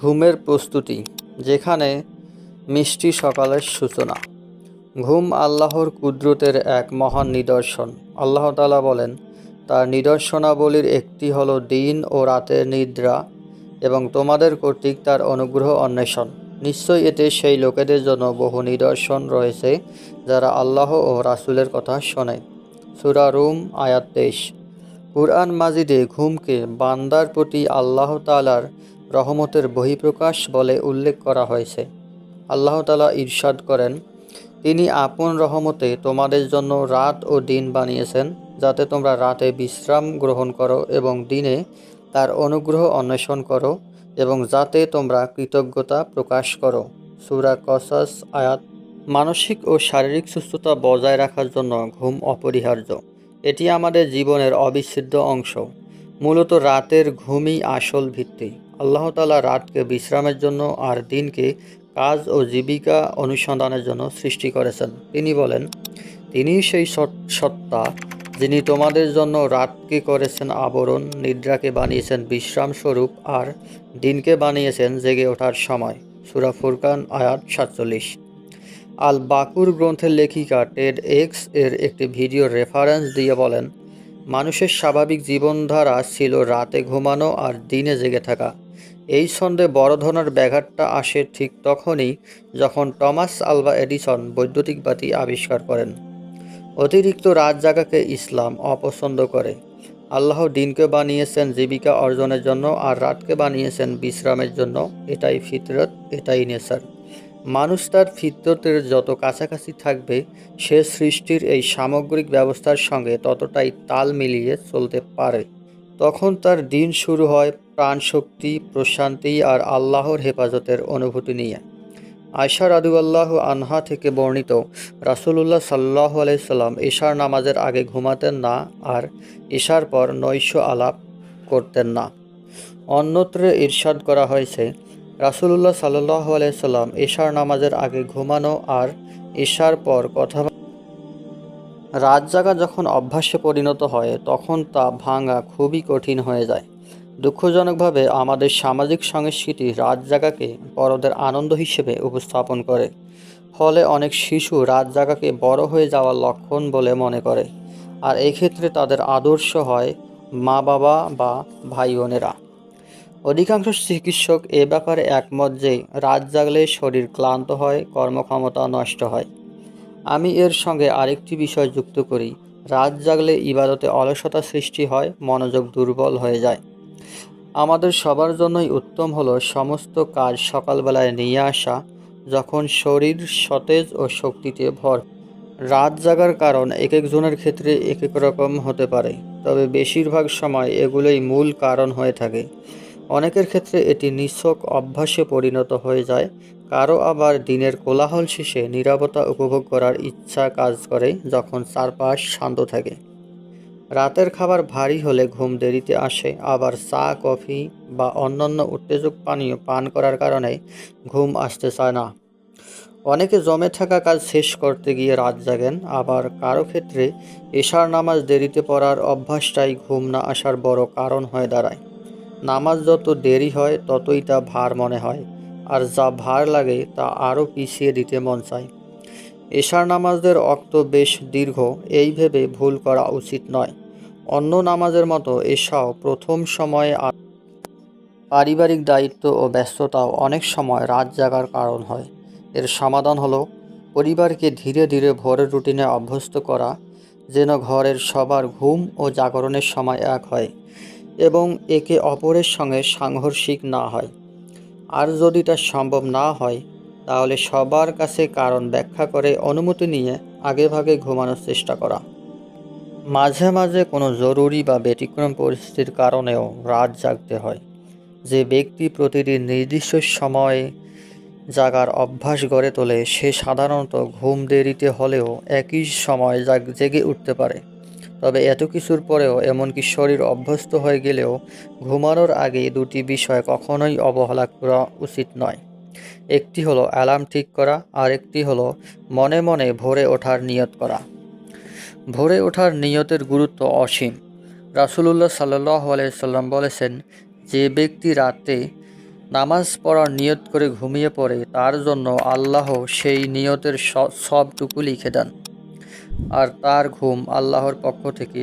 ঘুমের প্রস্তুতি, যেখানে মিষ্টি সকালের সূচনা। ঘুম আল্লাহর কুদরতের এক মহান নিদর্শন। আল্লাহ তাআলা বলেন, তার নিদর্শনাবলীর একটি হলো দিন ও রাতের নিদ্রা এবং তোমাদের কর্তৃক তার অনুগ্রহ অন্বেষণ। নিশ্চয়ই এতে সেই লোকেদের জন্য বহু নিদর্শন রয়েছে যারা আল্লাহ ও রাসূলের কথা শোনে। সূরা রুম আয়াত ২৩। কুরআন মাজিদে ঘুমকে বান্দার প্রতি আল্লাহ তাআলার রহমতের বহিঃপ্রকাশ বলে উল্লেখ করা হয়েছে। আল্লাহ তাআলা ইরশাদ করেন, তিনি আপন রহমতে তোমাদের জন্য রাত ও দিন বানিয়েছেন, যাতে তোমরা রাতে বিশ্রাম গ্রহণ করো এবং দিনে তার অনুগ্রহ অন্বেষণ করো এবং যাতে তোমরা কৃতজ্ঞতা প্রকাশ করো। সূরা কসস আয়াত। মানসিক ও শারীরিক সুস্থতা বজায় রাখার জন্য ঘুম অপরিহার্য। এটি আমাদের জীবনের অবিচ্ছেদ্য অংশ। মূলত রাতের ঘুমই আসল ভিত্তি। আল্লাহ তাআলা রাতকে বিশ্রামের জন্য আর দিনকে কাজ ও জীবিকা অনুসন্ধানের জন্য সৃষ্টি করেছেন। তিনি বলেন, তিনিই সেই সত্তা যিনি তোমাদের জন্য রাতকে করেছেন আবরণ, নিদ্রাকে বানিয়েছেন বিশ্রাম স্বরূপ আর দিনকে বানিয়েছেন জেগে ওঠার সময়। সূরা ফুরকান আয়াত ৪৭। আল বাকুর গ্রন্থের লেখিকা টেড এক্স এর একটি ভিডিও রেফারেন্স দিয়ে বলেন, মানুষের স্বাভাবিক জীবনধারা ছিল রাতে ঘুমানো আর দিনে জেগে থাকা। এই ছন্দে বড় ধরনের ব্যাঘাতটা আসে ঠিক তখনই যখন টমাস আলভা এডিসন বৈদ্যুতিক বাতি আবিষ্কার করেন। অতিরিক্ত রাত জাগাকে ইসলাম অপছন্দ করে। আল্লাহ দিনকে বানিয়েছেন জীবিকা অর্জনের জন্য আর রাতকে বানিয়েছেন বিশ্রামের জন্য। এটাই ফিতরত, এটাই নেচার। মানুষ তার ফিতরতের যত কাছাকাছি থাকবে, সে সৃষ্টির এই সামগ্রিক ব্যবস্থার সঙ্গে ততটাই তাল মিলিয়ে চলতে পারে। তখন তার দিন শুরু হয় প্রাণশক্তি, প্রশান্তি আর আল্লাহর হেফাজতের অনুভূতি নিয়ে। আয়শা রাদিয়াল্লাহু আনহা থেকে বর্ণিত, রাসূলুল্লাহ সাল্লাল্লাহু আলাইহি সাল্লাম ইশার নামাজের আগে ঘুমাতেন না আর ইশার পর নৈশ আলাপ করতেন না। অন্যত্রে ইরশাদ করা হয়েছে, রাসূলুল্লাহ সাল্লাল্লাহু আলাইহি সাল্লাম ইশার নামাজের আগে ঘুমানো আর ইশার পর কথা। রাত জাগা যখন অভ্যাসে পরিণত হয় তখন তা ভাঙা খুবই কঠিন হয়ে যায়। দুঃখজনকভাবে আমাদের সামাজিক সংস্কৃতি রাত জাগাকে বড়দের আনন্দ হিসেবে উপস্থাপন করে। ফলে অনেক শিশু রাত জাগাকে বড় হয়ে যাওয়ার লক্ষণ বলে মনে করে, আর এক্ষেত্রে তাদের আদর্শ হয় মা বাবা বা ভাই বোনেরা। অধিকাংশ চিকিৎসক এ ব্যাপারে একমত যে রাত জাগলে শরীর ক্লান্ত হয়, কর্মক্ষমতা নষ্ট হয়। আমি এর সঙ্গে আরেকটি বিষয় যুক্ত করি, রাত জাগলে ইবাদতে অলসতা সৃষ্টি হয়, মনোযোগ দুর্বল হয়ে যায়। আমাদের সবার জন্যই উত্তম হলো সমস্ত কাজ সকালবেলায় নিয়ে আসা, যখন শরীর সতেজ ও শক্তিতে ভর। রাত জাগার কারণ এক একজনের ক্ষেত্রে এক এক রকম হতে পারে, তবে বেশিরভাগ সময় এগুলোই মূল কারণ হয়ে থাকে। অনেকের ক্ষেত্রে এটি নিছক অভ্যাসে পরিণত হয়ে যায়, কারো আবার দিনের কোলাহল শেষে নীরবতা উপভোগ করার ইচ্ছা কাজ করে যখন চারপাশ শান্ত থাকে। রাতের খাবার ভারী হলে ঘুম দেরিতে আসে, আবার চা, কফি বা অন্যান্য উত্তেজক পানীয় পান করার কারণে ঘুম আসতে চায় না। অনেকে জমে থাকা কাজ শেষ করতে গিয়ে রাত জাগেন, আবার কারো ক্ষেত্রে এশার নামাজ দেরিতে পড়ার অভ্যাসটাই ঘুম না আসার বড় কারণ হয়ে দাঁড়ায়। নামাজ যত দেরি হয় ততই তা ভার মনে হয়, আর যা ভার লাগে তা আরও পিছিয়ে দিতে মন চায়। এশার নামাজের অক্ত বেশ দীর্ঘ, এই ভেবে ভুল করা উচিত নয়। অন্য নামাজের মতো এশাও প্রথম সময়ে পারিবারিক দায়িত্ব ও ব্যস্ততাও অনেক সময় রাত জাগার কারণ হয়। এর সমাধান হলো পরিবারকে ধীরে ধীরে ভোরের রুটিনে অভ্যস্ত করা, যেন ঘরের সবার ঘুম ও জাগরণের সময় এক হয় এবং একে অপরের সঙ্গে সাংঘর্ষিক না হয়। আর যদি তা সম্ভব না হয়, তাহলে সবার কাছে কারণ ব্যাখ্যা করে অনুমতি নিয়ে আগেভাগে ঘুমানোর চেষ্টা করা। মাঝে মাঝে কোনো জরুরি বা ব্যতিক্রম পরিস্থিতির কারণেও রাত জাগতে হয়। যে ব্যক্তি প্রতিদিন নির্দিষ্ট সময়ে জাগার অভ্যাস গড়ে তোলে, সে সাধারণত ঘুম দেরিতে হলেও একই সময় জেগে উঠতে পারে। তবে এত কিছুর পরেও, এমনকি শরীর অভ্যস্ত হয়ে গেলেও, ঘুমানোর আগে দুটি বিষয় কখনোই অবহেলা করা উচিত নয়। একটি হলো অ্যালার্ম ঠিক করা, আর একটি হলো মনে মনে ভোরে ওঠার নিয়ত করা। ভোরে ওঠার নিয়তের গুরুত্ব অসীম। রাসূলুল্লাহ সাল্লাল্লাহু আলাইহি সাল্লাম বলেছেন, যে ব্যক্তি রাতে নামাজ পড়ার নিয়ত করে ঘুমিয়ে পড়ে তার জন্য আল্লাহ সেই নিয়তের সবটুকু লিখে দেন, আর তার ঘুম আল্লাহর পক্ষ থেকে